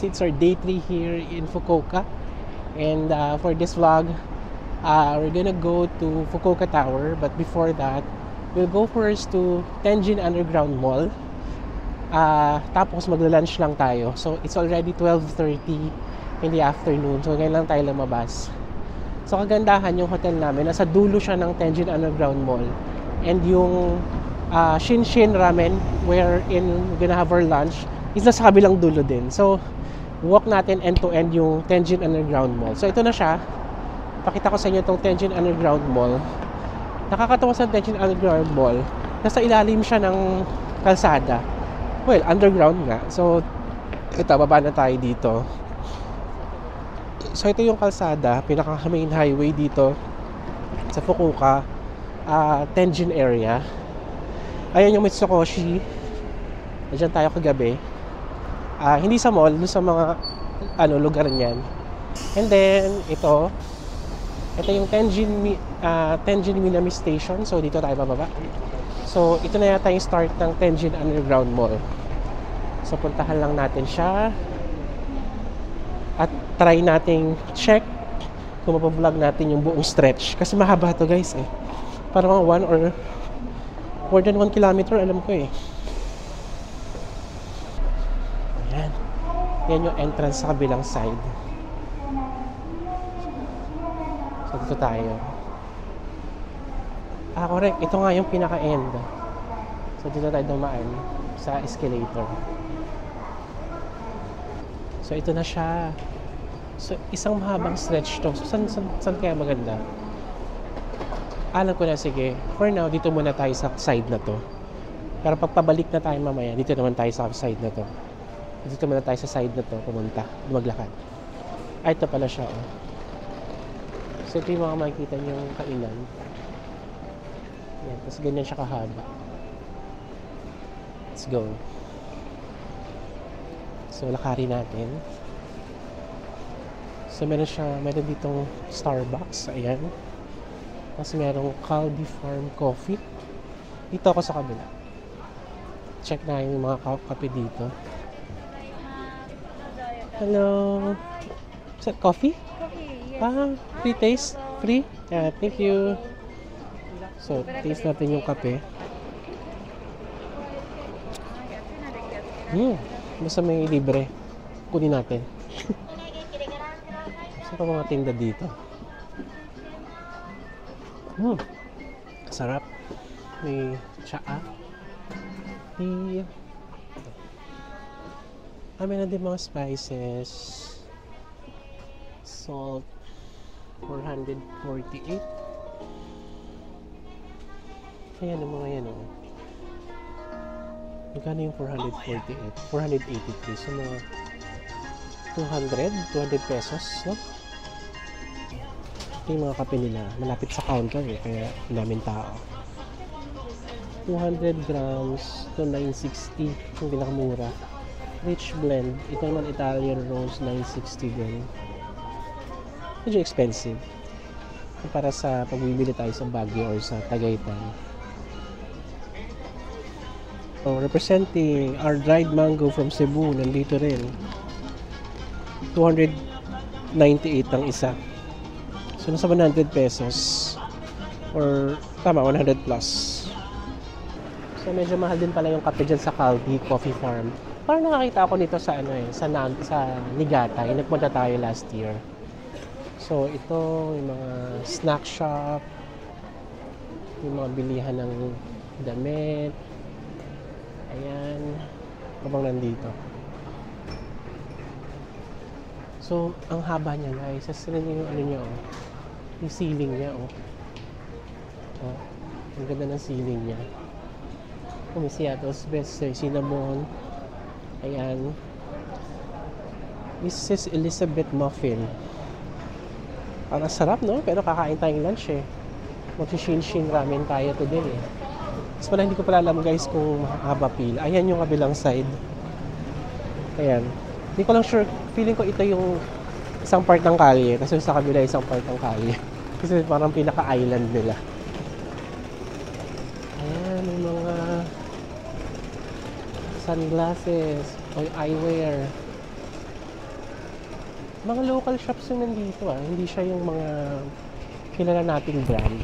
guys, it's our day 3 here in Fukuoka. And for this vlog, we're gonna go to Fukuoka Tower. But before that, we'll go first to Tenjin Underground Mall. Tapos magla-lunch lang tayo. So it's already 12:30 in the afternoon. So ngayon lang tayo lumabas. So kagandahan yung hotel namin, nasa dulo siya ng Tenjin Underground Mall. And yung Shinshin Ramen, wherein we're gonna have our lunch, is nasa kabilang dulo din. So, walk natin end-to-end yung Tenjin Underground Mall. So, ito na siya. Pakita ko sa inyo itong Tenjin Underground Mall. Nakakatawa sa Tenjin Underground Mall, nasa ilalim siya ng kalsada. Well, underground nga. So, ito, baba na tayo dito. So, ito yung kalsada, pinaka-main highway dito sa Fukuoka, Tenjin area. Ayan yung Mitsukoshi. Diyan tayo kagabi. Hindi sa mall, sa mga lugar niyan. And then ito yung Tenjin Minami Station. So dito tayo bababa. So ito na yata yung start ng Tenjin Underground Mall. So puntahan lang natin siya at try nating check kung mapablog natin yung buong stretch kasi mahaba to guys eh. Parang 1 or more than 1 kilometer alam ko eh. Yan yung entrance sa kabilang side. So, dito tayo. Correct. Ito nga yung pinaka-end. So, dito tayo dumaan sa escalator. So, ito na siya. So, isang mahabang stretch to. So, saan kaya maganda? Alam ko na, sige. For now, dito muna tayo sa side na to. Pero pagpabalik na tayo mamaya, dito naman tayo sa side na to. Dito muna tayo sa side na to, pumunta, maglakad. Ito pala siya, oh. So, ito yung mga makikita niyong kainan. Yan, tapos ganyan siya kahaba. Let's go. So, lakari natin. So, meron ditong Starbucks, ayan. Tapos merong Caldi Farm Coffee. Dito ako sa kabila. Check na yung mga kape dito. Hello. Is that coffee? Coffee, yes. Free taste? Free? Yeah, thank you. So, taste natin yung kape. Basta may libre. Kunin natin. Saan pa mga tinda dito? Sarap. May tsaa. Meron din mga spices. Salt, 448. Ayan ang mga yan, oh. Magkano yung 448? 483. So, mga 200 pesos, no? Ito yung mga kape nila. Malapit sa counter, eh. Kaya daming tao. 200 grams to 960. Yung pinakamura. Rich blend. Ito naman Italian rose, 960 din. Medyo expensive. Para sa pagbibili tayo sa Baguio or sa Tagaytay. So, representing our dried mango from Cebu, nandito rin. 298 ang isa. So, nasa 100 pesos. Or, tama, 100 plus. So, medyo mahal din pala yung kape dyan sa Caldi Coffee Farm. Parang nakakita ako nito sa sa Niigata. Nagpunta tayo last year. So, ito yung mga snack shop, yung mga bilihan ng damit. Ayan. Habang nandito. So, ang haba niya, guys. Sasali niyo yung niya, oh. Yung ceiling niya, oh. Oh. Ang ganda ng ceiling niya. May Seattle's Best Cinnamon. Ayan. Mrs. Elizabeth Muffin. Parang sarap, no? Pero kakain tayong lunch, eh. Mag-Shinshin Ramen tayo today, eh. Mas pala hindi ko pala alam, guys, kung makakaba pila. Ayan yung kabilang side. Ayan. Hindi ko lang sure. Feeling ko ito yung isang part ng kalye. Kasi sa kabila isang part ng kalye. Kasi parang pinaka-island nila. Ayan, yung mga sunglasses o eyewear. Mga local shops yung nandito hindi siya yung mga kilala nating brand.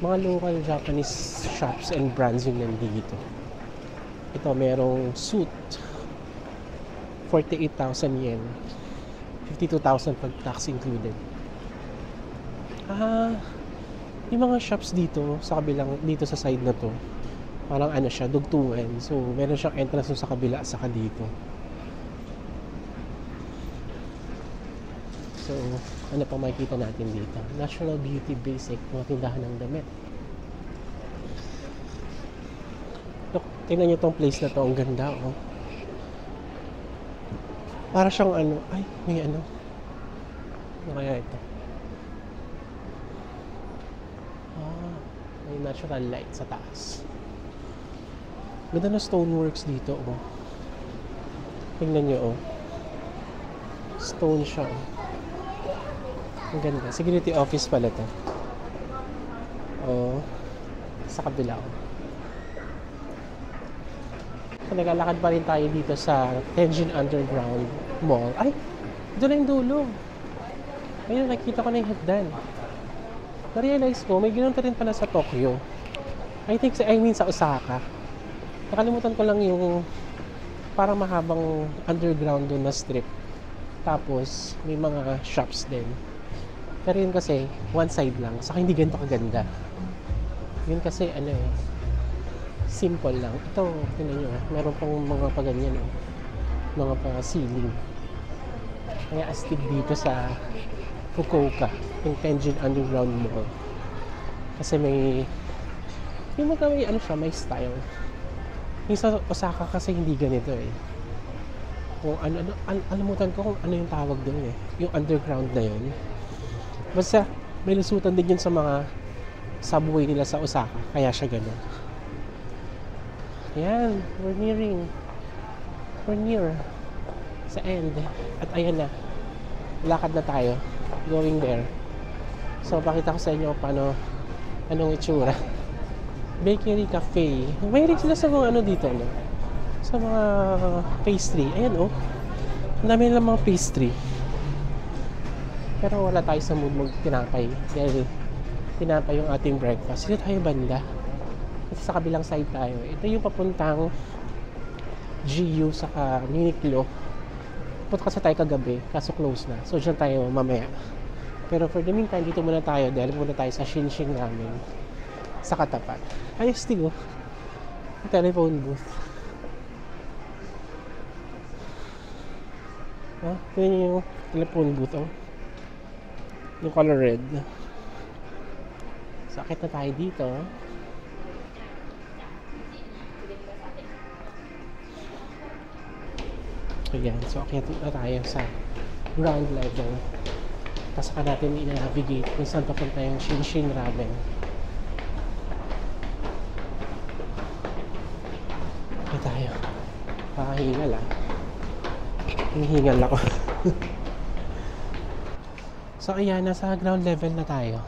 Mga local Japanese shops and brands yung nandito. Ito, merong suit. 48,000 yen. 52,000 pag tax included. Yung mga shops dito sa kabilang, dito sa side na to, parang ano siya, dugtungan. So, meron siyang entrance sa kabila saka dito. So, ano pa makikita natin dito? National Beauty Basic, mga tindahan ng damit. Look, tingnan nyo tong place na to, ang ganda Para siyang ano, ay, may ano. Ano kaya ito? May natural light sa taas. Ganda na stoneworks dito, Tingnan nyo, Stone siya, Ang ganda. Security office pala to. Sa kabila, So, naglalakad pa rin tayo dito sa Tenjin Underground Mall. Ay! Doon na yung dulo. Ayun, nakikita ko na yung hagdan. Na-realize ko, may ganoon rin pala sa Tokyo. I mean sa Osaka. Nakalimutan ko lang yung parang mahabang underground doon na strip. Tapos, may mga shops din. Pero yun kasi, one side lang. Saka hindi ganito kaganda. Yun kasi, simple lang. Ito, tingnan nyo, meron pang mga paganyan, mga pa-ceiling. Kaya astig dito sa Fukuoka, yung Tenjin Underground Mall. Kasi may may style. Yung sa Osaka kasi hindi ganito Kung alimutan ko kung ano yung tawag doon Yung underground na yun. Basta, may lusutan din yun sa mga subway nila sa Osaka. Kaya siya ganun. Yan, we're near sa end. At ayan na, lakad na tayo, going there. So, pakita ko sa inyo anong itsura. Bakery Cafe. Mahilig sila sa mga dito, sa mga pastry. Ayan, ang dami nilang mga pastry. Pero wala tayo sa mood mag-tinapay. Dahil tinapay yung ating breakfast. Dito tayo banda. Kasi sa kabilang side tayo. Ito yung papuntang GU saka Uniqlo. Punta kasi tayo kagabi, kaso close na. So, dyan tayo mamaya. Pero for the meantime, dito muna tayo dahil muna tayo sa Shinshin Ramen sa katapat. Ayos din telephone booth. Ito yung telephone booth yung color red. So, akit na tayo dito. Ayan, so akit na tayo sa ground level. Tapos saka natin i-navigate kung saan papunta yung Shinshin Ramen. Okay tayo. Pakahingal hinihingal ako. So ayan, nasa ground level na tayo.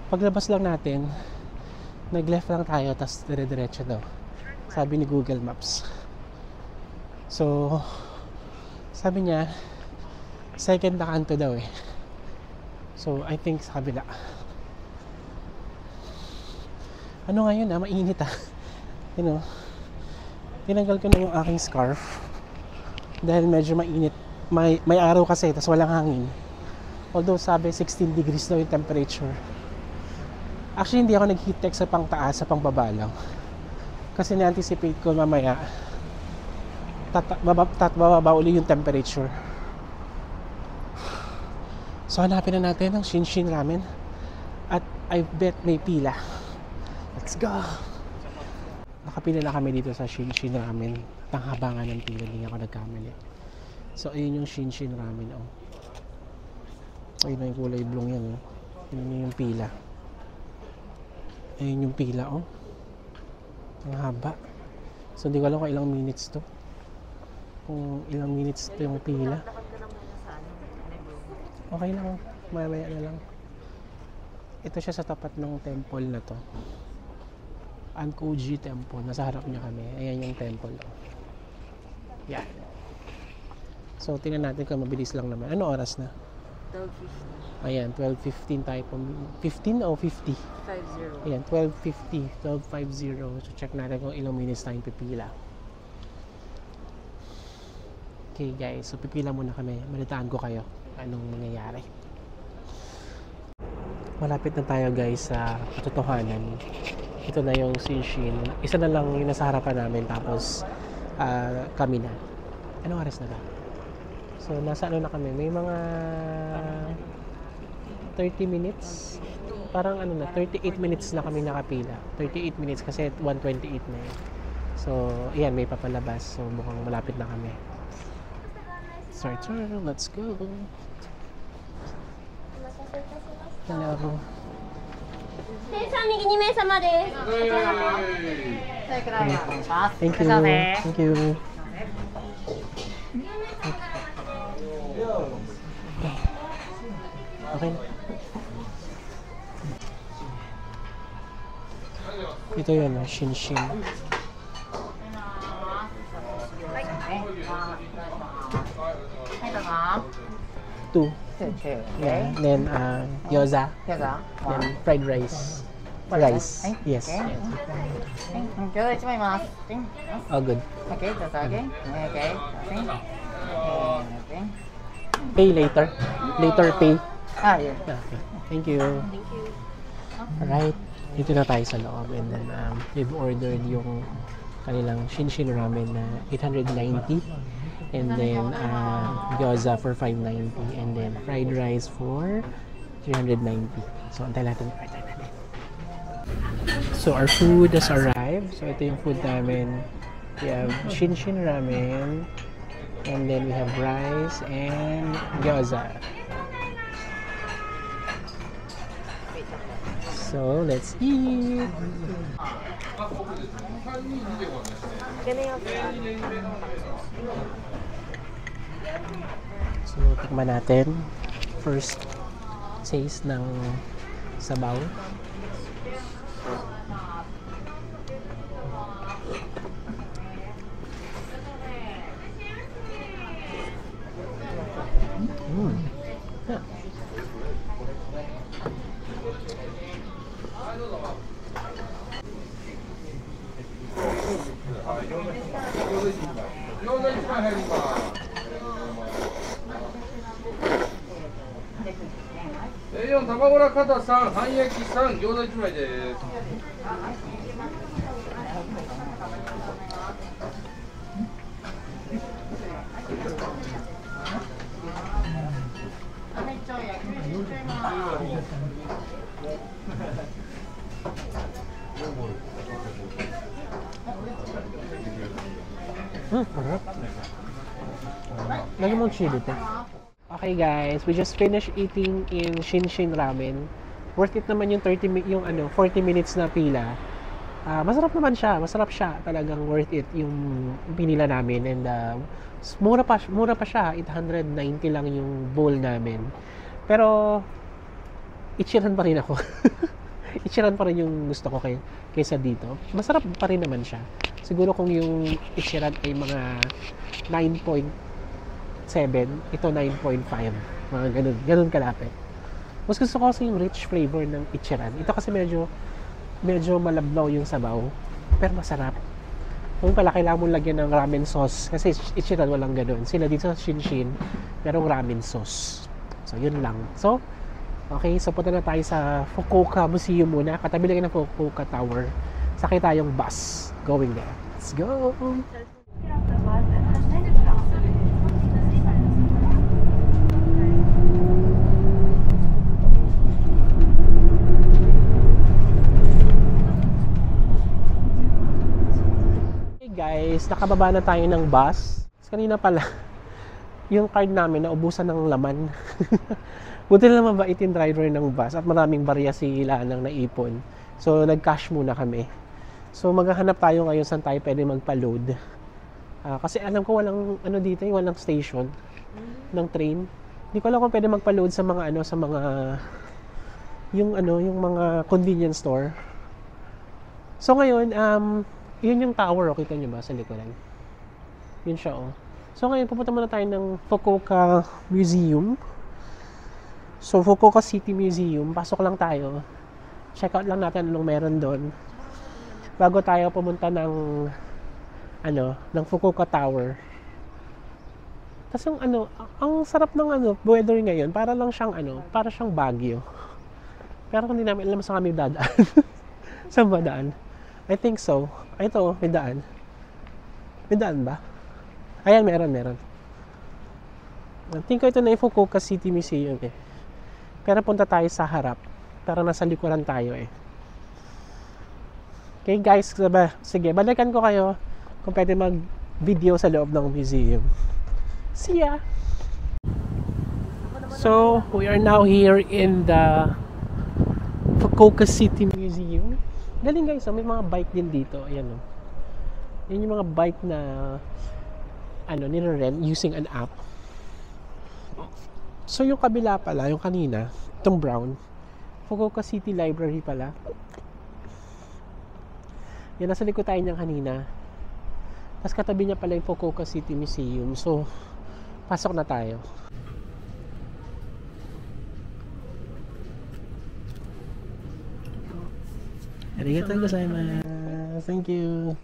Paglabas lang natin, nag-left lang tayo, tapos dire-diretso daw. Sabi ni Google Maps. So, sabi niya, second na kanto daw So, I think sa kabila. Ano ngayon mainit tinanggal ko na yung aking scarf. Dahil medyo mainit. May araw kasi, tas walang hangin. Although sabi 16 degrees daw yung temperature. Actually, hindi ako nag-heat tech sa pang taas, sa pang baba lang. Kasi na-anticipate ko mamaya bababa uli yung temperature. So, hanapin na natin ang Shinshin Ramen. At I bet may pila. Let's go! Nakapila na kami dito sa Shinshin Ramen. Ang haba nga ng pila, hindi ako nagkamali. So, ayun yung Shinshin Ramen. Ayun na yung kulay blong yan. Ayun yung pila. Ayun yung pila, Ang haba. So, hindi ko alam kung ilang minutes to. Kung ilang minutes to yung pila. Okay lang, mamaya na lang. Ito siya sa tapat ng temple na to. Ankoji Temple. Nasa harap niya kami. Ayan yung temple. Yan. So, tingnan natin kung mabilis lang naman. Ano oras na? 12:50. Ayan, 12:15 tayo. 15 o 50? 50. Ayan, 12:50. 12:50. So, check natin kung ilang minutes tayong pipila. Okay guys, so pipila muna kami. Malitaan ko kayo anong mangyayari. Malapit na tayo guys sa katotohanan. Ito na yung Shinshin. Isa na lang yung nasa harapan namin, tapos kami na. Anong oras na ba? So nasa ano na kami, may mga 30 minutes. Parang ano na, 38 minutes na kami nakapila. 38 minutes kasi 1:28 na yun. So ayan, may papalabas. So mukhang malapit na kami. Start, let's go. Hello. 店さん右2名様です。 Thank you. Thank you. Okay. Ito yun, Shinshin. Two. Yeah. Then gyoza. Then fried rice. Rice. Yes. Yes. Oh, good. Pay later. Later pay. Yeah. Okay. Thank you. Alright. Dito na tayo sa loob. And then we've ordered yung kanilang Shinshin ramen na 890. And then gyoza for 590. And then fried rice for 390. So antay natin yung order natin. So our food has arrived. So ito yung food namin. We have Shinshin ramen. And then we have rice and gyoza. So let's eat. So tikman natin. First taste ng sabaw. Yeah. A4 卵ら肩3、半焼き3、餃子1枚です。Sarap. Lagyan mo chili to. Okay guys, we just finished eating in Shinshin Ramen. Worth it naman yung 40 minutes na pila. Masarap naman siya, masarap siya. Talagang worth it yung pinila namin. And mura pa siya, 890 lang yung bowl namin. Pero ichiran pa rin ako. Ichiran pa rin yung gusto ko kaysa dito. Masarap pa rin naman siya. Siguro kung yung ichiran ay mga 9.7, ito 9.5. Mga ganun kalapit. Mas gusto ko kasi yung rich flavor ng ichiran. Ito kasi medyo malabnaw yung sabaw, pero masarap. Kung pala kailangan mong lagyan ng ramen sauce, kasi ichiran walang ganun. Sila dito sa Shinshin, merong ramen sauce. So, yun lang. So, okay, so punta na tayo sa Fukuoka Museum muna. Katabi lang ng Fukuoka Tower. Sakay tayong bus going there. Let's go! Hey guys, nakababa na tayo ng bus. Kanina pala, yung card namin naubusan ng laman. Buti na naman mabait yung driver ng bus at maraming barya sila nang naipon. So, nag-cash muna kami. So, maghahanap tayo ngayon saan tayo pwede magpa-load. Kasi alam ko walang dito, walang station ng train. Hindi ko alam kung pwede magpa-load sa mga yung mga convenience store. So, ngayon, yun yung tower, kita nyo ba sa likuran? Yun siya, oh. So ngayon, pupunta muna tayo ng Fukuoka Museum. So, Fukuoka City Museum. Pasok lang tayo. Check out lang natin anong meron doon. Bago tayo pumunta ng ng Fukuoka Tower. Tapos yung ang sarap ng weather ngayon. Para lang siyang para siyang Baguio. Pero hindi namin alam saan kami dadaan. Saan ba daan? I think so. Ito, may daan. May daan ba? Ayan, meron. I think ito na yung Fukuoka City Museum eh. Pero punta tayo sa harap. Para nasa likuran tayo eh. Okay guys, sige, balikan ko kayo kung pwede mag-video sa loob ng museum. See ya! So, we are now here in the Fukuoka City Museum. Galing guys, may mga bike din dito. Ayan o. Yan yung mga bike na nire-rent using an app. So, yung kabila pala, yung kanina, itong brown, Fukuoka City Library pala. Yan, nasa likod tayo niyang kanina. Tapos katabi niya pala yung Fukuoka City Museum. So, pasok na tayo. Arigatou gozaimasu. Thank you.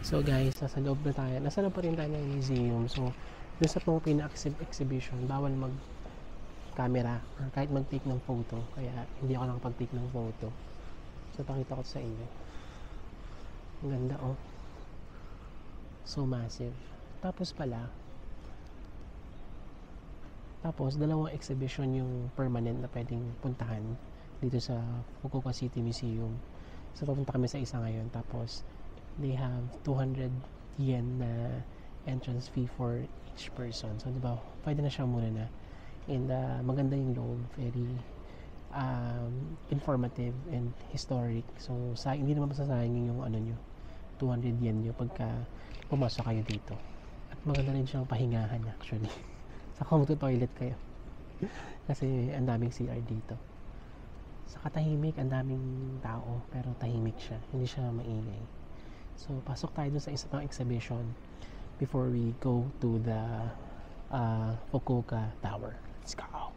So guys, nasa loob na tayo. Nasa na pa rin tayo ng museum. So, dun sa mga pina-exhibition, bawal mag-camera or kahit mag-take ng photo. Kaya hindi ako nakapag-take ng photo. So, pakita ko sa inyo. Ang ganda oh. So massive. Tapos dalawang exhibition yung permanent na pwedeng puntahan dito sa Fukuoka City Museum. So papunta kami sa isa ngayon. Tapos they have 200 yen na entrance fee for each person. So diba, pwede na siya muna na. And maganda yung loob, very informative and historic. So hindi naman masasayangin yung nyo, 200 yen nyo pagka pumasok kayo dito. At maganda rin siyang pahingahan actually. Saka magto-toilet kayo. Kasi ang daming CR dito. Saka tahimik, ang daming tao, pero tahimik siya. Hindi siya maingay. So, pasok tayo dun sa isa pang exhibition before we go to the Fukuoka Tower. Let's go!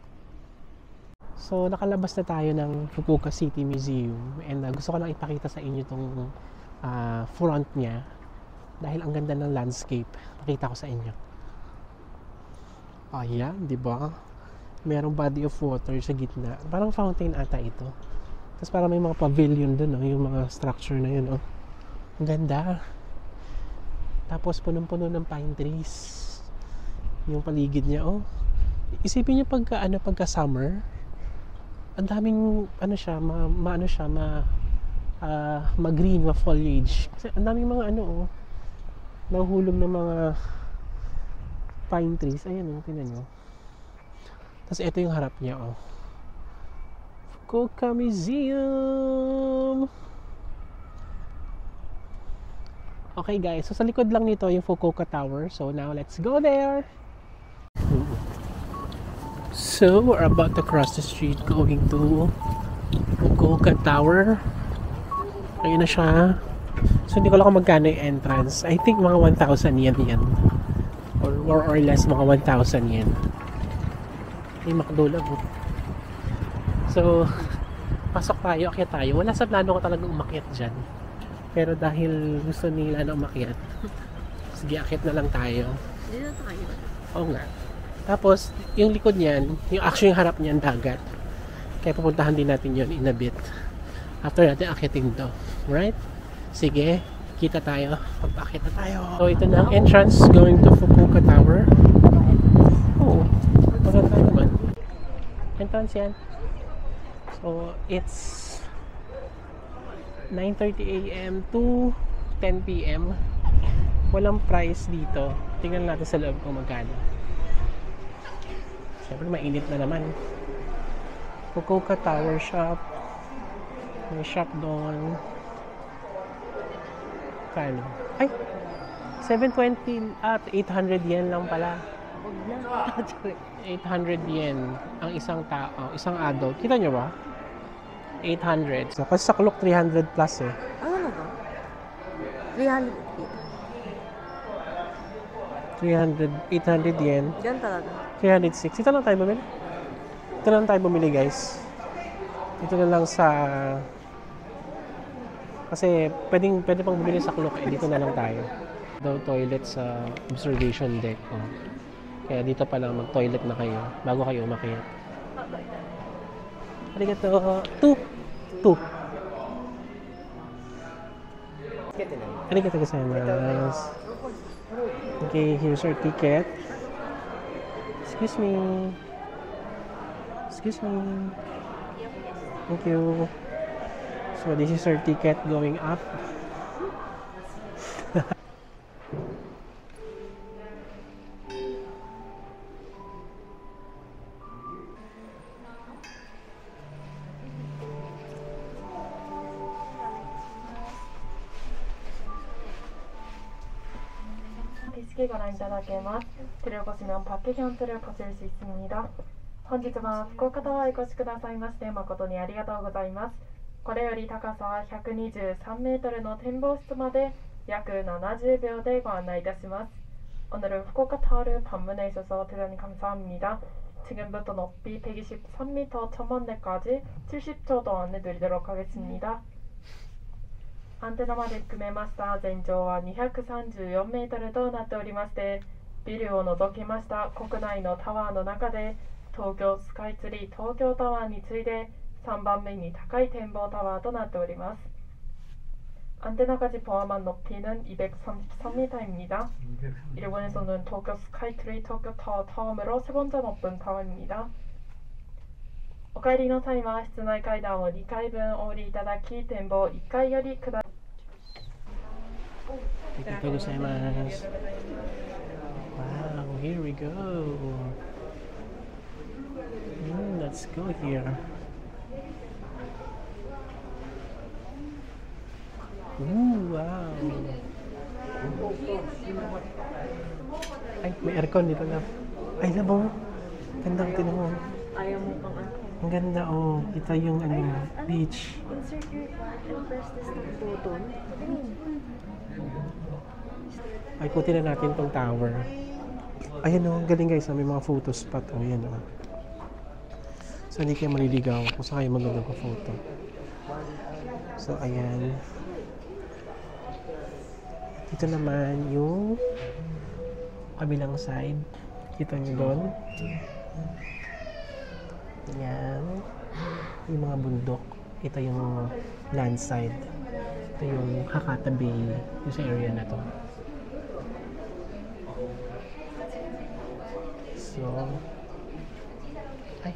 So, nakalabas na tayo ng Fukuoka City Museum and gusto ko lang ipakita sa inyo itong front niya dahil ang ganda ng landscape. Pakita ko sa inyo. Ayan, di ba? Merong body of water sa gitna. Parang fountain ata ito. Tapos parang may mga pavilion dun, yung mga structure na yun. Ang ganda. Tapos punong-puno ng pine trees. Yung paligid niya, Isipin niyo pagka summer, ang daming ma-green, ma-foliage. Kasi ang daming mga nahuhulog ng mga pine trees. Ayan, tingnan nyo. Tapos ito yung harap niya, Fukuoka Museum. Okay guys, so sa likod lang nito yung Fukuoka Tower. So now let's go there. So we're about to cross the street going to Fukuoka Tower. Ayun na siya. So hindi ko alam kung magkano yung entrance. I think mga 1,000 yen yan. Or more or less mga 1,000 yen. Ay, makdulag. So, pasok tayo, akyat tayo. Wala sa plano ko talaga umakyat dyan. Pero dahil gusto nila na umakyat, sige, akyat na lang tayo. Dito tayo. Oo nga. Tapos, yung likod niyan, yung harap niyan, dagat. Kaya pupuntahan din natin yun in a bit. After natin akyatin to. Right? Sige, kita tayo. Pagpakita tayo. So, ito na ang entrance going to Fukuoka Tower. Oo. Maganda naman. Entrance yan. So, it's 9:30 AM to 10 PM. Walang price dito. Tingnan natin sa loob kung magkano. Siyempre, mainit na naman. Fukuoka Tower Shop. May shop doon. Kano? Ay! 720 at 800 yen lang pala. 800 yen ang isang tao, isang adult. Kita nyo ba? 800. So, kasi sa Klook 300 plus eh. Ano ba? 300. 300, 800 yen. Diyan talaga. 306. Ito lang tayo bumili. Ito lang tayo bumili, guys. Ito na lang sa... Kasi pwede pang bumili sa Klook. Dito na lang tayo. Daw toilet sa observation deck. Oh. Kaya dito pa lang mag-toilet na kayo bago kayo umakyat. Arigato. 2. Arigato gozaimasu. Okay, here's our ticket. Excuse me. Excuse me. Thank you. So this is our ticket going up.景色ご覧いただけます。テレコシのパッケキャンセルこちらシステムだ。本日は福岡タワーへお越しくださいまして誠にありがとうございます。これより高さ123メートルの展望室まで約70秒でご案内いたします. 오늘은 후쿠오카 타워를 방문해 주셔서 대단히 감사합니다. 지금부터 높이 123m 천만대까지 70초 더 안내 드리도록 하겠습니다. アンテナまで含めました全長は234メートルとなっておりまして、ビルを除きました国内のタワーの中で東京スカイツリー東京タワーに次いで3番目に高い展望タワーとなっております。 안테나까지 포함한 높이는 233m입니다. 일본에서는 도쿄 스카이트리 도쿄 타워 처음으로 세 번째 높은 타워입니다. お帰りの際は室内階段を2階分お降りいただき、展望1階より下り Arigatou gozaimasu. Wow, here we go. Let's go here. Wow. Ay, may aircon dito na. Ay, labo. Gandang tinan mo. Ayaw mo pang ano? Ang ganda, oh. Kita yung beach. Insert your and press this ng button. Ay, ikutin na natin tong tower. Ayan, oh. Galing guys. May mga photo spot. Oh, yan, oh. So, hindi kayo maliligaw kung saan kayo magandang photo. So, ayan. Dito naman yung kabilang side. Kita nyo doon. Yan. Yung mga bundok. Ito yung land side. Ito yung Hakata Bay. Yung sa area na to. So, ay.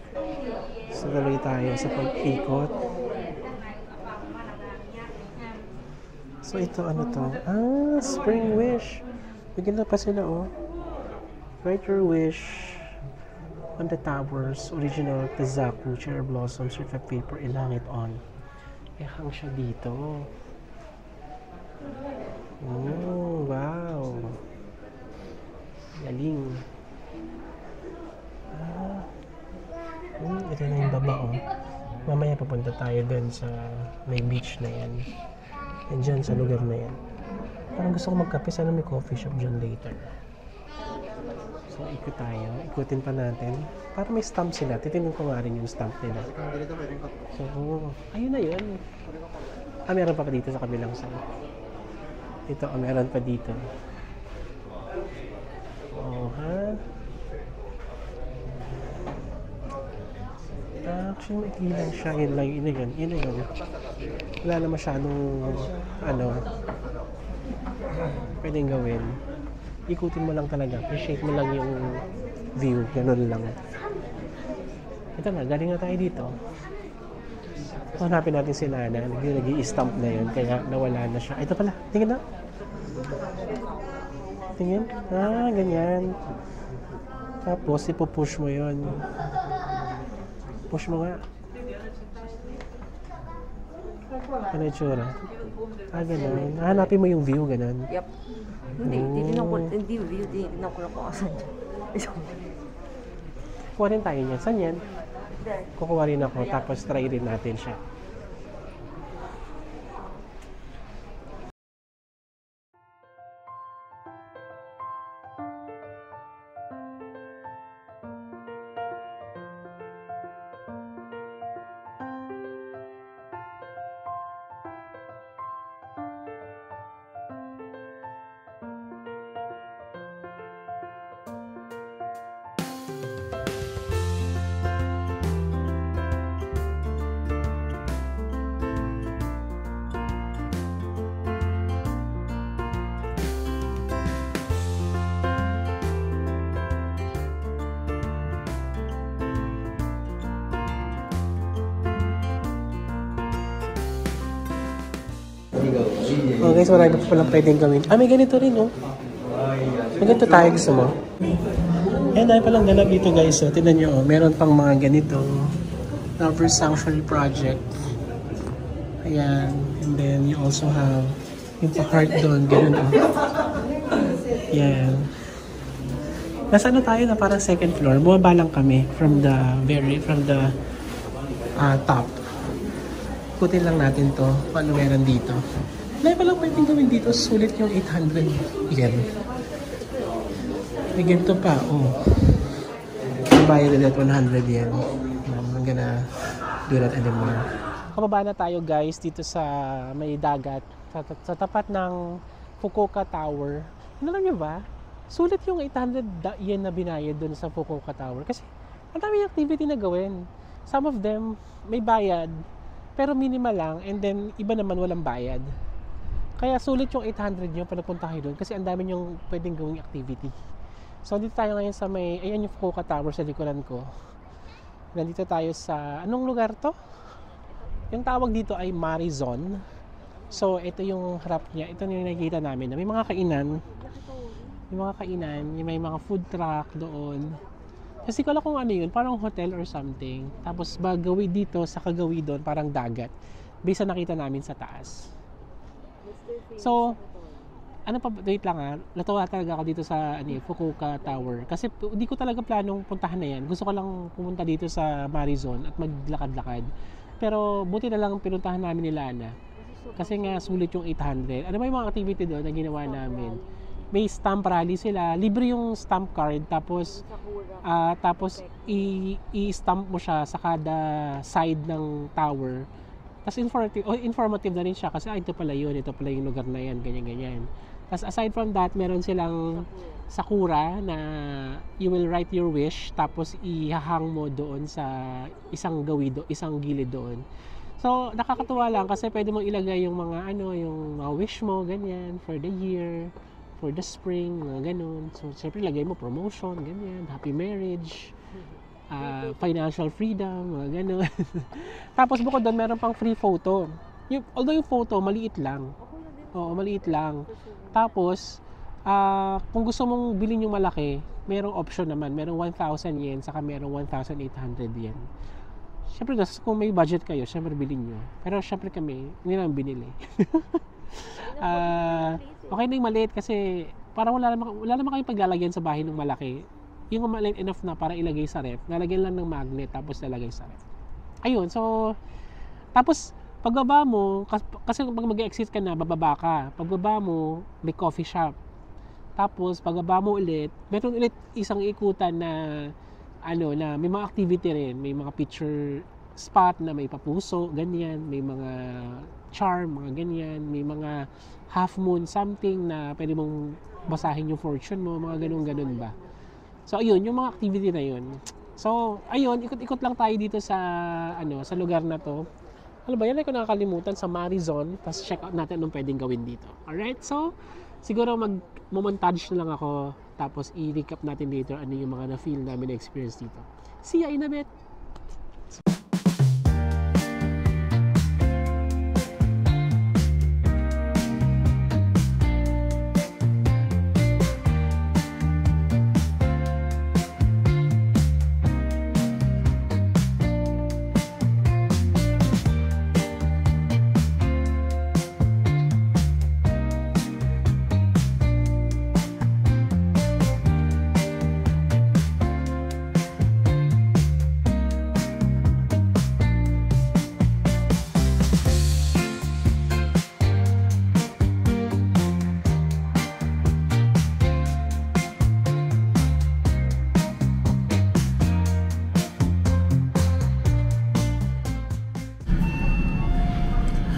So, tuloy tayo sa pag-ikot. So, ito ano to? Ah, Spring Wish. Bigyan na pa sila, oh. Write your wish on the towers. Original Tezaku, cherry blossom, certified paper, ilang it on. Hang siya dito. Oh, wow. Galing. Ah. Ito na yung baba, oh. Mamaya papunta tayo dun sa may beach na yan. And dyan sa lugar na yan. Parang gusto ko magkape. Sana may coffee shop dyan later. So, ikot tayo. Ikutin pa natin. Para may stamp sila. Titignan ko nga rin yung stamp nila. So, ayun na yun. Ah, meron pa dito sa kabilang side. Ito, meron pa dito. Oh, ha? Actually, maikli lang siya. Yun lang, yun na yun. Wala na masyadong, pwedeng gawin. Ikutin mo lang talaga. Appreciate mo lang yung view. Ganun lang. Ito na, galing na tayo dito. Hanapin natin si Nana. Nag-i-stamp na yun. Kaya nawala na siya. Ito pala. Tingin na. Tingin. Ah, ganyan. Tapos, ipupush mo yun. Push mo nga. Ano yung tsura? Ah, ganun. Hanapin mo yung view, ganun. Yep. Hindi view, titignan ko lang kung asan dyan. Kuha rin tayo niyan. Saan yan? Kukuha rin ako, tapos try rin natin siya. Oh guys, marami pa palang pwedeng gawin. May ganito rin, oh. May ganito tayo, gusto mo? Ayan, dahil palang ganap dito, guys. So, tignan nyo, oh. Meron pang mga ganito. Lover Sanctuary Project. Ayan. And then, you also have yung pa-heart doon. Ganun, oh. Ayan. Nasa ano tayo na parang second floor. Bumaba lang kami from the top. Ikutin lang natin to. Paano meron dito. May palang pwedeng gawin dito. Sulit yung 800 yen. May ganito pa. Oh. I'm buying it at 100 yen. I'm gonna do that anymore. Kababa na tayo guys dito sa may dagat. Sa tapat ng Fukuoka Tower. Alam niyo ba? Sulit yung 800 yen na binayad dun sa Fukuoka Tower. Kasi ang daming activity na gawin. Some of them may bayad. Pero minimal lang. And then iba naman walang bayad. Kaya sulit yung 800 nyo pag napunta kayo doon kasi ang dami nyong pwedeng gawing activity. So, dito tayo ngayon sa may, ayan yung Fukuoka Tower sa likuran ko. Nandito tayo sa, anong lugar to? Yung tawag dito ay Marizon. So, ito yung harap niya. Ito yung nakikita namin. May mga kainan. May mga food truck doon. Kasi ko alam kung ano yun, parang hotel or something. Tapos, bagawi dito, sa kagawi doon, parang dagat. Based sa nakita namin sa taas. So, ano pa, wait lang ha, natawa talaga ako dito sa Fukuoka Tower. Kasi hindi ko talaga planong puntahan na yan. Gusto ko lang pumunta dito sa Marizon at maglakad-lakad. Pero buti na lang pinuntahan namin ni Lana. Kasi nga sulit yung 800. Ano ba yung mga activity doon na ginawa namin? May stamp rally sila. Libre yung stamp card. Tapos i-stamp mo siya sa kada side ng tower. Tapos informative na rin siya kasi ito pala yun, ito pala yung lugar na yan, ganyan-ganyan. Tapos aside from that, meron silang sakura na you will write your wish tapos ihahang mo doon sa isang gilid doon. So, nakakatuwa lang kasi pwede mong ilagay yung mga yung mga wish mo, ganyan, for the year, for the spring, mga ganun. So, syempre lagay mo promotion, ganyan, happy marriage, financial freedom, mga gano'n. Tapos bukod doon, meron pang free photo. Although yung photo, maliit lang. Oo, maliit lang. Tapos, kung gusto mong bilhin yung malaki, merong option naman. Merong 1,000 yen, saka merong 1,800 yen. Siyempre, kung may budget kayo, siyempre bilhin nyo. Pero siyempre kami, hindi naman binili. Okay na yung maliit kasi parang wala naman kayong paglalagyan sa bahay ng malaki. Yung maliit enough na para ilagay sa ref, nalagyan lang ng magnet tapos nalagay sa ref. Ayun, so tapos pagbaba mo, kasi pag mag-exit ka na, bababa ka. Pagbaba mo, may coffee shop. Tapos pagbaba mo ulit, meron ulit isang ikutan na na may mga activity rin, may mga picture spot na may papuso, ganyan, may mga charm, mga ganyan, may mga half moon something na pwede mong basahin yung fortune mo, mga ganun ba. So ayun, yung mga activity na yun. So ayun, ikot-ikot lang tayo dito sa sa lugar na to. Ano ba yan? Ay ko nakakalimutan sa Marizon. Tapos check out natin anong pwedeng gawin dito. Alright? So siguro mag-montage na lang ako. Tapos i-recap natin later ano yung mga na-feel namin na experience dito. See ya in a bit!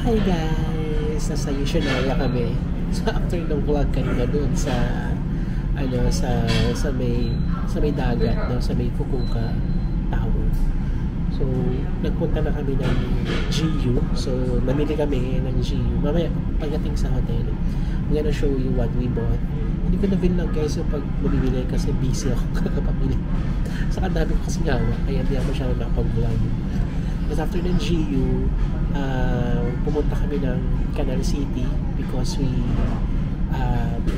Hi guys! Nasa Yoshinoya kami. So after ng vlog kanina doon sa sa may sa may dagat, no? Sa may Fukuoka Tower. So, nagpunta na kami ng GU. So, namili kami ng GU. Mamaya, pagdating sa hotel, I'm gonna show you what we bought. Hindi ko na-vlog guys yung pag mamimili kasi busy ako kakapamili. Saka dami ko kasi ngawa, kaya hindi ako masyadong nakapag-vlog. But after ng GU, pumunta kami ng Canal City because we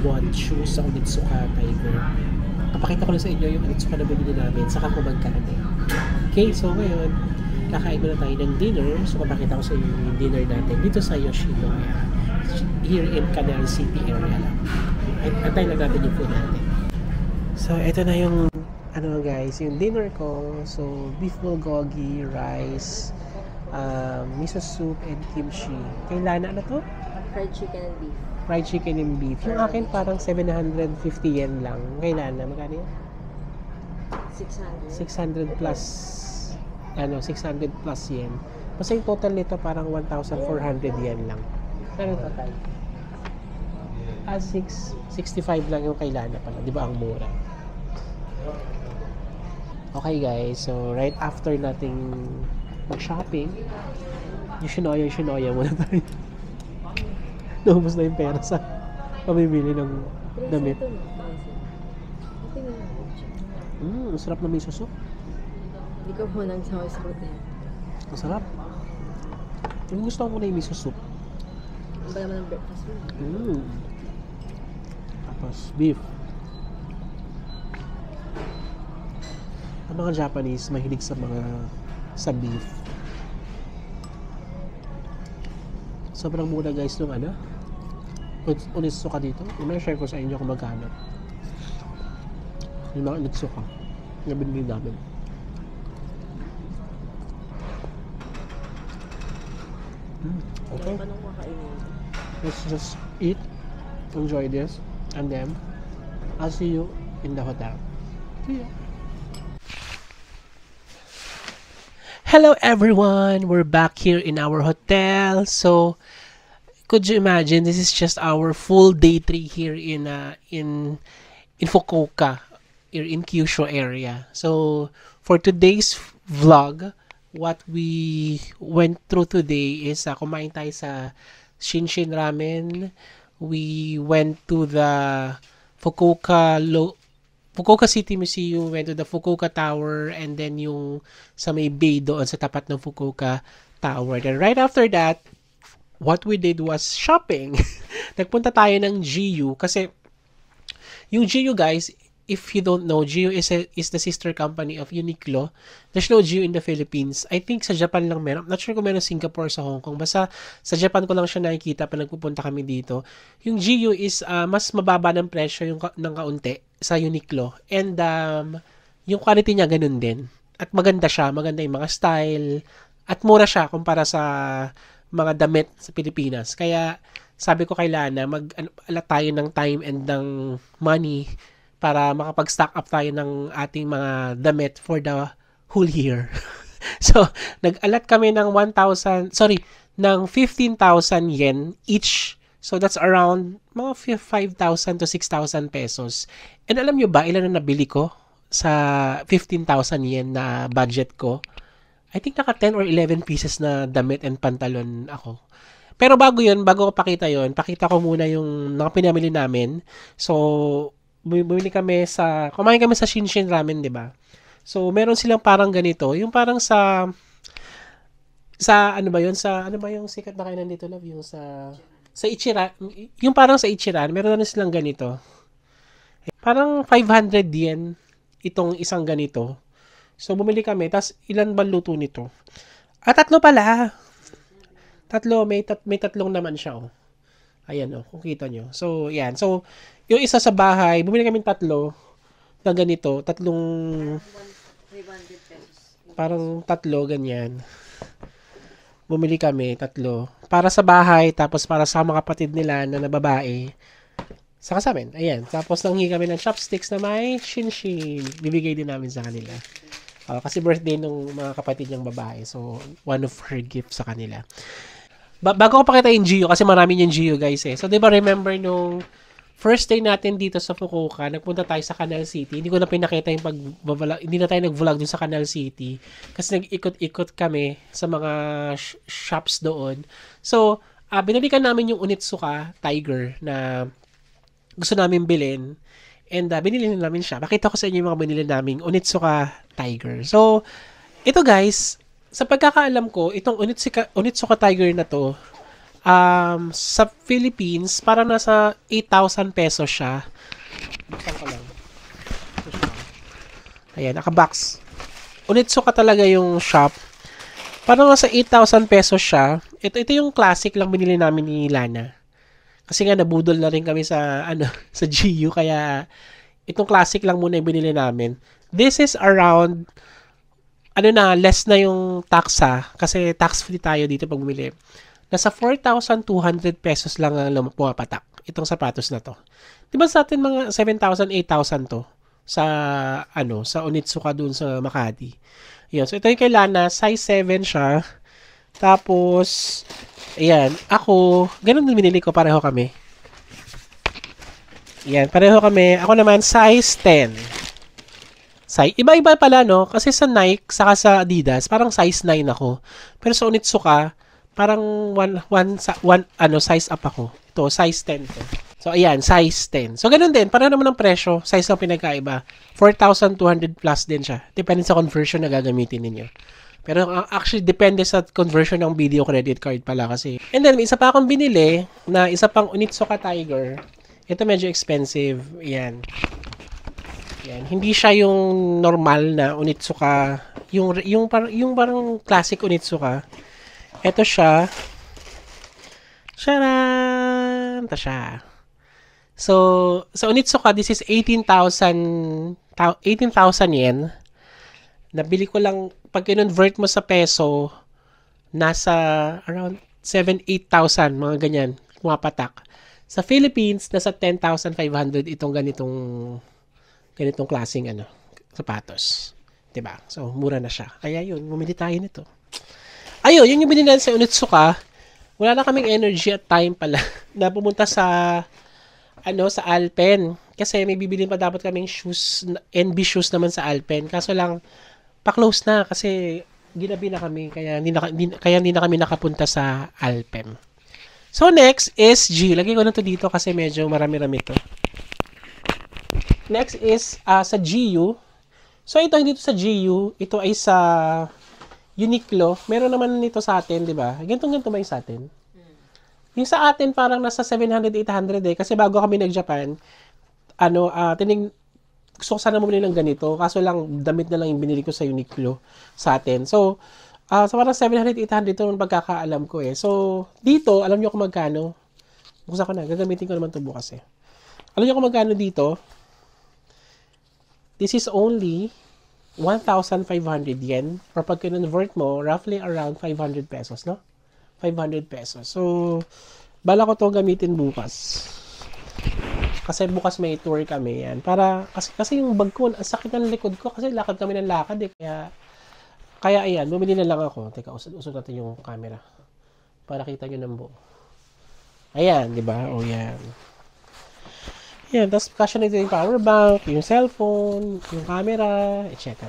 bought shoes sa Onitsuka Tiger. Papakita ko lang sa inyo yung Onitsuka na binili namin, saka kung magkano. Okay, so ngayon, kakain muna tayo ng dinner. So, papakita ko sa inyo yung dinner natin dito sa Yoshinoya. Here in Canal City area lang. Antayin lang natin yung food natin. So, ito na yung ano guys, yung dinner ko. So, beef bulgogi, rice, miso soup, and kimchi. Kay Lana, ano to? Fried chicken and beef. Fried chicken and beef. Yung akin parang 750 yen lang. Kay Lana, magkano yun? 600 plus 600 plus yen. Basta yung total nito parang 1,400 yen lang. Ano total? 65 lang yung kay Lana pala. Di ba ang mura? Okay guys, so right after nating mag-shopping, Yoshinoya muna tayo. Naubos na yung pera sa pamimili ng damit. Masarap na miso soup. Hindi ko po nang sa hotel. Masarap. Yung gusto ko na yung miso soup. Ang ba naman ang breakfast mo? Tapos beef. Ang mga Japanese mahilig sa beef. Sobrang mura guys nung Onitsuka dito. Yung share ko sa inyo kung magkano. Yung mga Onitsuka na binili namin. Okay. Let's just eat, enjoy this, and then I'll see you in the hotel. See ya. Hello everyone! We're back here in our hotel. So, could you imagine, this is just our full day 3 here in Fukuoka, here in Kyushu area. So, for today's vlog, what we went through today is kumain tayo sa Shinshin Ramen. We went to the Fukuoka City Museum, went to the Fukuoka Tower, and then yung sa may bay doon sa tapat ng Fukuoka Tower. Then right after that, what we did was shopping. Nagpunta tayo ng GU kasi yung GU guys, if you don't know, GU is the sister company of Uniqlo. There's no GU in the Philippines. I think sa Japan lang meron. I'm not sure kung meron Singapore, sa Hong Kong. Basta sa Japan ko lang siya nakikita pa nagpupunta kami dito. Yung GU is mas mababa ng presyo ng kaunti sa Uniqlo. And yung quality niya ganun din. At maganda siya. Maganda yung mga style. At mura siya kumpara sa mga damit sa Pilipinas. Kaya sabi ko kay Lana, mag-alat tayo ng time and ng money para makapag-stock up tayo ng ating mga damit for the whole year. So, nag-alat kami ng 15,000 yen each. So, that's around mga 5,000 to 6,000 pesos. And alam nyo ba, ilan na nabili ko sa 15,000 yen na budget ko? I think naka 10 or 11 pieces na damit and pantalon ako. Pero bago ko pakita ko muna yung mga pinamili namin. So, kumain kami sa Shinshin Ramen, di ba? So, meron silang parang ganito. Yung parang sa ano ba yung sikat na kainan dito, love? Yung sa Ichiran. Yung parang sa Ichiran, meron na silang ganito. Parang 500 yen itong isang ganito. So, bumili kami. Tapos, ilan ba luto nito? Tatlo pala. May tatlong naman siya, oh. Ayan, kung kita nyo. So, yan. So, yung isa sa bahay, bumili kami tatlo na ganito. Parang tatlo, ganyan. Bumili kami, tatlo. Para sa bahay, tapos para sa mga kapatid nila na babae. Saka sa amin. Ayan. Tapos nanghingi kami ng chopsticks na may Shinshin. Bibigay din namin sa kanila. Kasi birthday nung mga kapatid niyang babae. So, one of her gifts sa kanila. Bago ko pakita yung GU, kasi marami yung GU guys eh. So, di ba remember nung first day natin dito sa Fukuoka, nagpunta tayo sa Canal City. Hindi ko na pinakita yung hindi na tayo nag-vlog dun sa Canal City kasi nag-ikot-ikot kami sa mga shops doon. So, binalikan namin yung Onitsuka Tiger na gusto namin bilhin. And binili namin siya. Makita ko sa inyo yung mga binili naming Onitsuka Tiger. So, ito guys, sa pagkakaalam ko, itong Onitsuka Tiger na to, sa Philippines, parang nasa 8,000 pesos siya. Buksan ko lang. Ito siya. Ayan, naka-box. Onitsuka talaga yung shop. Parang nasa 8,000 pesos siya. Ito yung classic lang binili namin ni Lana. Kasi nga nabudol na rin kami sa sa GU, kaya itong classic lang muna yung binili namin. This is around less na yung tax kasi tax free tayo dito pag bumili. Nasa 4,200 pesos lang ang pumapatak itong sapatos na to. Di ba sa atin mga 7,000, 8,000 to sa sa Onitsuka dun sa Makati. Yun. So ito yung kay Lana, size 7 siya. Tapos ayan, ako ganun din binili ko, pareho kami. Ayan, pareho kami. Ako naman size 10. Iba-iba pala, no? Kasi sa Nike, saka sa Adidas, parang size 9 ako. Pero sa Onitsuka, parang size up ako. Ito, size 10 to. So, ayan, size 10. So, ganun din. Parang naman ang presyo. Size lang pinagkaiba. 4,200 plus din siya. Depende sa conversion na gagamitin ninyo. Pero actually, depende sa conversion ng video credit card pala kasi. And then, isa pa akong binili na isa pang Onitsuka Tiger. Ito medyo expensive. Ayan. Yan. Hindi siya yung normal na Onitsuka. Yung parang classic Onitsuka. Ito siya. Charan! Ito siya. So, sa Onitsuka, this is 18,000 yen. Nabili ko lang, pag kinonvert mo sa peso, nasa around 7,000-8,000, mga ganyan, kumapatak. Sa Philippines, nasa 10,500 itong ganitong klaseng sapatos. 'Di ba? So, mura na siya. Kaya yun, bumili tayo nito. Ayun, yun yung binili sa Onitsuka. Wala na kaming energy at time pala na pumunta sa sa Alpen. Kasi may bibilin pa dapat kaming shoes, NB shoes naman sa Alpen. Kaso lang, pa-close na kasi ginabi na kami. Kaya hindi na kami nakapunta sa Alpen. So, next is G. Lagay ko na to dito kasi medyo marami-rami to. Next is sa GU. So, ito hindi to sa GU. Ito ay sa Uniqlo. Meron naman nito sa atin, di ba? Ganito ba yung sa atin? Yung sa atin parang nasa 700-800 kasi bago kami nag-Japan, gusto ko sana bumili ng ganito. Kaso lang, damit na lang yung binili ko sa Uniqlo sa atin. So parang 700-800 ito nung pagkakaalam ko eh. So, dito, alam nyo kung magkano? Buksan ko na. Gagamitin ko naman ito bukas eh. Alam nyo kung magkano dito? This is only 1,500 yen. Or pag kinonvert mo, roughly around 500 pesos, no? 500 pesos. So, bala ko to gamitin bukas. Kasi bukas may tour kami yan. Kasi yung bag ko, ang sakit ng likod ko kasi lakad kami ng lakad eh. Kaya ayan, bumili na lang ako. Teka, usod natin yung camera. Para kita nyo ng buo. Ayan, di ba? O yan. Yan, tapos kasya na yung power bank, yung cellphone, yung camera, etc.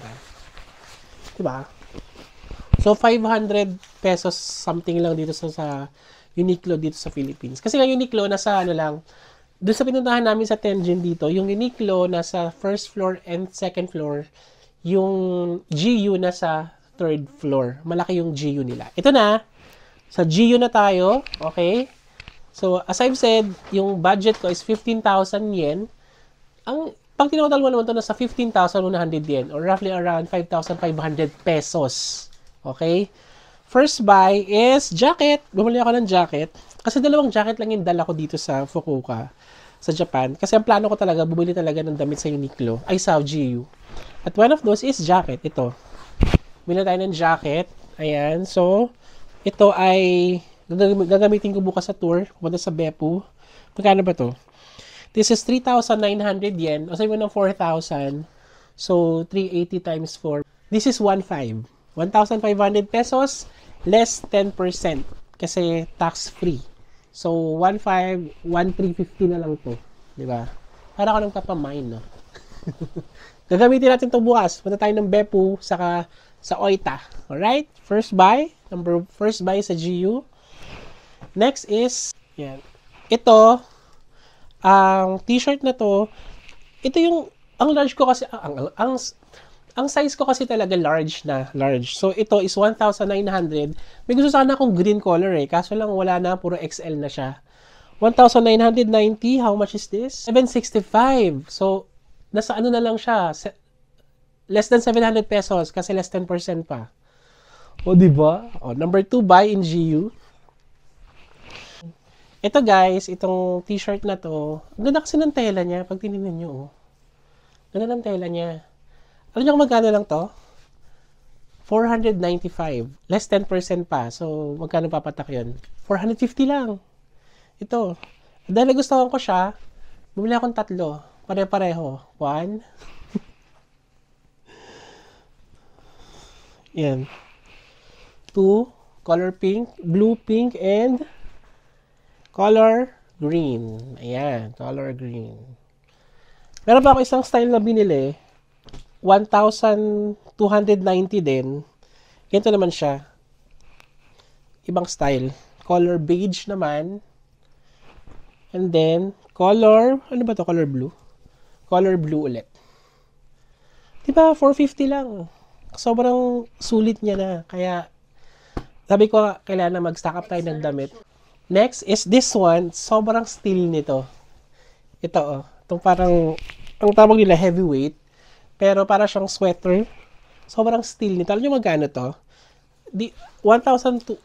Diba? So, 500 pesos something lang dito sa Uniqlo dito sa Philippines. Kasi nga Uniqlo, nasa lang, doon sa pinuntahan namin sa Tenjin dito, yung Uniqlo nasa first floor and second floor, yung GU nasa third floor. Malaki yung GU nila. Ito na, sa GU na tayo, okay? So, as I've said, yung budget ko is 15,000 yen. Pag tinotal mo naman ito, nasa 15,100 yen or roughly around 5,500 pesos. Okay? First buy is jacket. Bumili ako ng jacket. Kasi dalawang jacket lang yung dala ko dito sa Fukuoka, sa Japan. Kasi ang plano ko talaga, bumili talaga ng damit sa Uniqlo, ay sa GU. At one of those is jacket. Ito. Bumili tayo ng jacket. Ayan. So, ito ay gagamitin ko bukas sa tour. Pumunta sa Beppu. Magkano ba to? This is 3,900 yen. O sabi mo ng 4,000. So, 380 times 4. This is 1,500. 1,500 pesos less 10% kasi tax free. So, 1,350 na lang to. Di ba? Para ako nagpapamine, no? Gagamitin natin ito bukas. Punta tayo ng Beppu, saka sa Oita. Alright? First buy sa GU. Next is, yan. Ito, ang t-shirt na to, ito yung, ang large ko kasi, ang size ko kasi talaga large. So, ito is 1,900. May gusto sana akong green color kaso lang wala na, puro XL na siya. 1,990, how much is this? 765. So, nasa ano na lang siya, less than 700 pesos kasi less 10% pa. O, diba? O, number 2, buy in GU. Ito guys, itong t-shirt na to, ganda kasi ng tela niya, pag tinignan nyo, ganda ng tela niya. Alam niyo kung magkano lang to? 495. Less 10% pa. So, magkano papatak yun? 450 lang. Ito. Dahil nagustuhan ko siya, bumili akong 3. Pare-pareho. 1. Yan. 2. Color pink. Blue, pink, and color green. Ayan. Color green. Meron pa ako isang style na binili. 1,290 din. Ganito naman siya. Ibang style. Color beige naman. And then, color, ano ba to? Color blue? Color blue ulit. Diba? 450 lang. Sobrang sulit niya na. Kaya, sabi ko, kailangan na mag-stock up tayo ng damit. Next is this one. Sobrang steel nito. Ito, itong parang, ang tawag nila heavyweight. Pero para siyang sweater. Sobrang steel nito. Alam nyo magkano to? 1,290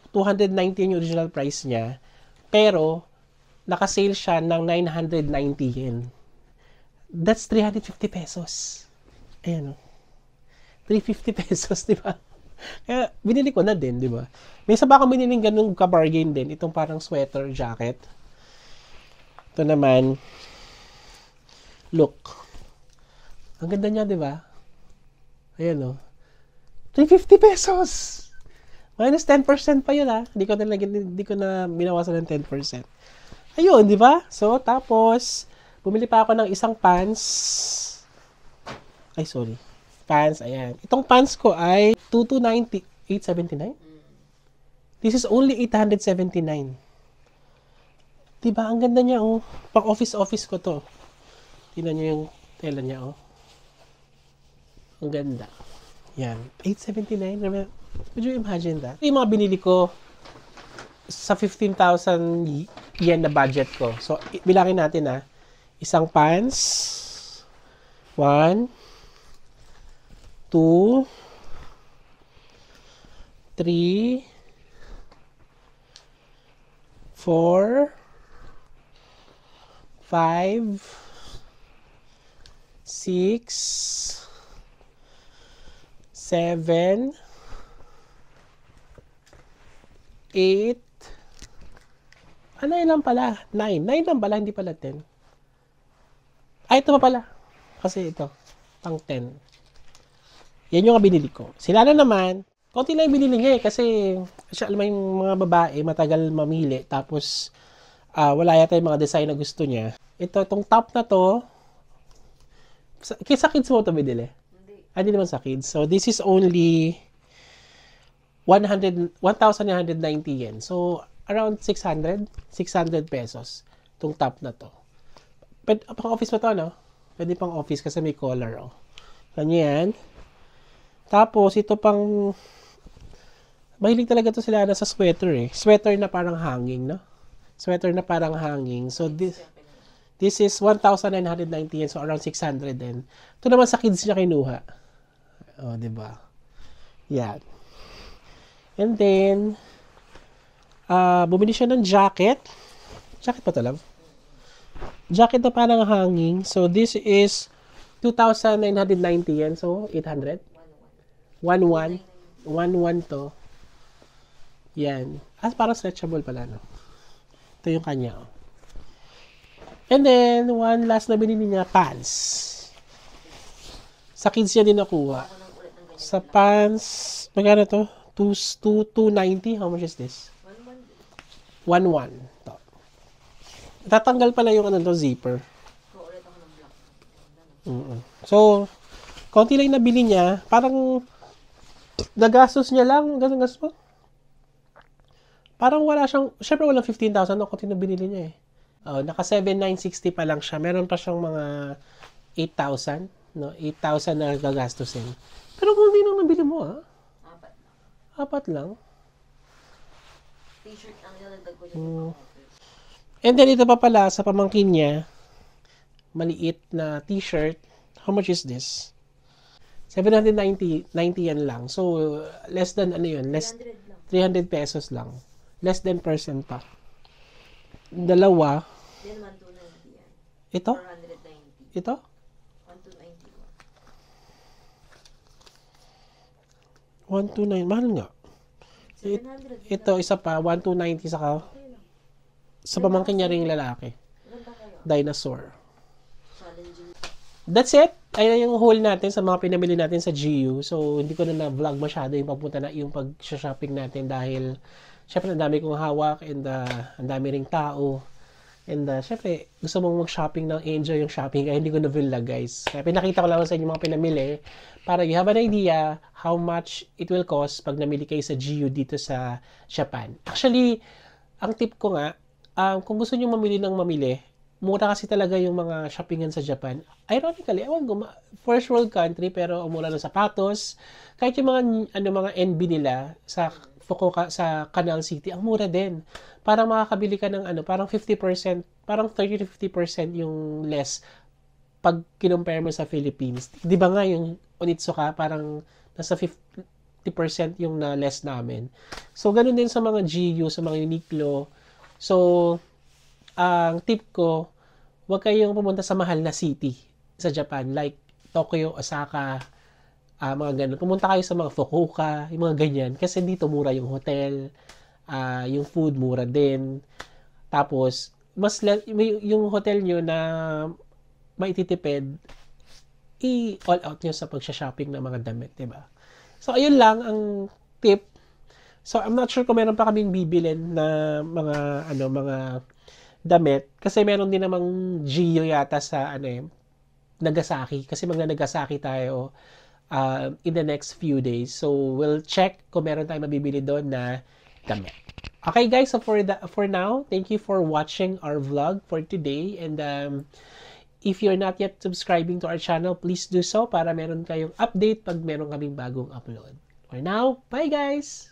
yung original price niya. Pero, naka-sale siya ng 990 yen. That's 350 pesos. Ayan o. 350 pesos, di ba? Kaya, binili ko na din, di ba? May isa pa akong biniling ganung ka-bargain din. Itong parang sweater, jacket. Ito naman, look. Ang ganda niya, di ba? Ayan o. 350 pesos! Minus 10% pa yun, ha? Hindi ko na binawasan ng 10%. Ayun, di ba? So, tapos, bumili pa ako ng isang pants. Ay, sorry. Pants, ayan. Itong pants ko ay 2,290. 879? This is only 879. Diba? Ang ganda niya, oh. Pang office ko to. Tingnan niyo yung tela niya, oh. Ang ganda. Yan. 879. Would you imagine that? Yung mga binili ko sa 15,000 yen na budget ko. So, bilangin natin, ha. Isang pants. 1, 2, 3, 4, 5, 6, 7, 8, ano yun lang pala? 9. 9 lang pala, hindi pala 10. Ay, ito pa pala. Kasi ito, pang 10. Yan yung binili ko. Sila na naman, konti lang yung binili niya kasi alam mo yung mga babae, matagal mamili. Tapos, wala yata yung mga design na gusto niya. Ito, itong top na to, sa kids mo ito binili? Hindi naman sa kids. So, this is only 1,990 yen. So, around 600 pesos. Itong top na to. Pang office pa to, no? Pwede pang office kasi may collar, oh. Ganyan. Tapos, ito pang, mahilig talaga to sila na sa sweater, eh. Sweater na parang hanging, no? Sweater na parang hanging. So, this is 1,990 yen. So, around 600 din. Ito naman sa kids niya kinuha. Oh, diba? Yan. And then, bumili siya ng jacket. Jacket pa to, love? Jacket na parang hanging. So, this is 2,990 yen. So, 800. 1,1. 1,1 to. Yan. Parang stretchable pala, no? Ito yung kanya, oh. And then, one last na binili niya, pants. Sa kids niya din nakuha. Sa pants, magkano to? 290. How much is this? 1,1. To. Tatanggal pala yung zipper. So, konti lang nabili niya. Parang, nagastos niya lang. Ganun gastos mo? Parang wala siyang, syempre walang 15,000 no, konti na binili niya eh. Naka 7,960 pa lang siya. Meron pa siyang mga 8,000, no? 8,000 na gagastusin. Pero kung hindi nang nabili mo, ha? Apat lang. T-shirt ang nilalagdag ko dyan. And then, ito pa pala, sa pamangkin niya, maliit na t-shirt. How much is this? 790 yan lang. So, less than, ano yun? 300 pesos lang. Less than percent pa. Dalawa. Then 1,290 yan. Ito? 490. Ito? 129. 1,291. Mahal nga. 700. Ito, isa pa. 1,290 saka sa pamangkin niya ring lalaki. Ganda kayo. Dinosaur. Challenging. That's it. Ayun yung haul natin sa mga pinamili natin sa GU. So, hindi ko na na-vlog masyado yung pagpunta na yung pag-shopping natin dahil syempre, ang dami kong hawak and ang dami ring tao. And syempre, gusto mong mag-shopping ng enjoy yung shopping kaya hindi ko na-vlog guys. Kaya pinakita ko lang sa inyo mga pinamili para you have an idea how much it will cost pag namili kayo sa GU dito sa Japan. Actually, ang tip ko nga, kung gusto nyo mamili ng mamili, mura kasi talaga yung mga shoppingan sa Japan. Ironically, ewan ko, first world country, pero ang mura ng sapatos. Kahit yung mga NB nila sa Fukuoka, sa Canal City, ang mura din. Parang makakabili ka ng parang 50%, parang 30-50% yung less pag kinumpare mo sa Philippines. Di ba nga yung Onitsuka, parang nasa 50% yung na less namin. So, ganun din sa mga GU, sa mga Uniqlo. So, ang tip ko, huwag kayong pumunta sa mahal na city sa Japan, like Tokyo, Osaka, mga ganun. Pumunta kayo sa mga Fukuoka, yung mga ganyan, kasi dito mura yung hotel, yung food mura din. Tapos, yung hotel nyo na maititipid, i-all out nyo sa pagsha-shopping ng mga damit, diba? So, ayun lang ang tip. So, I'm not sure kung meron pa kaming bibilin na mga damit. Kasi meron din namang Gio yata sa, Nagasaki. Kasi magna-Nagasaki tayo in the next few days. So, we'll check kung meron tayong mabibili doon na damit. Okay, guys. So, for now, thank you for watching our vlog for today. And, if you're not yet subscribing to our channel, please do so para meron kayong update pag meron kaming bagong upload. For now, bye guys!